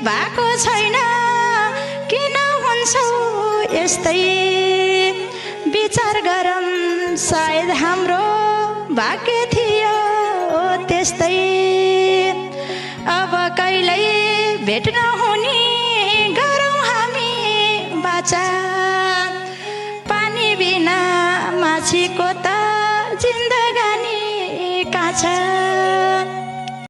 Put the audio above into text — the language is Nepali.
भएको छैन किन हुन्छौ यस्तै विचार गरम सायद हाम्रो भाग्य थियो त्यस्तै अब कहिल्यै भेट नहुने गरौँ हामी बाचा पानी बिना माछीको त जिन्दगानी काँचा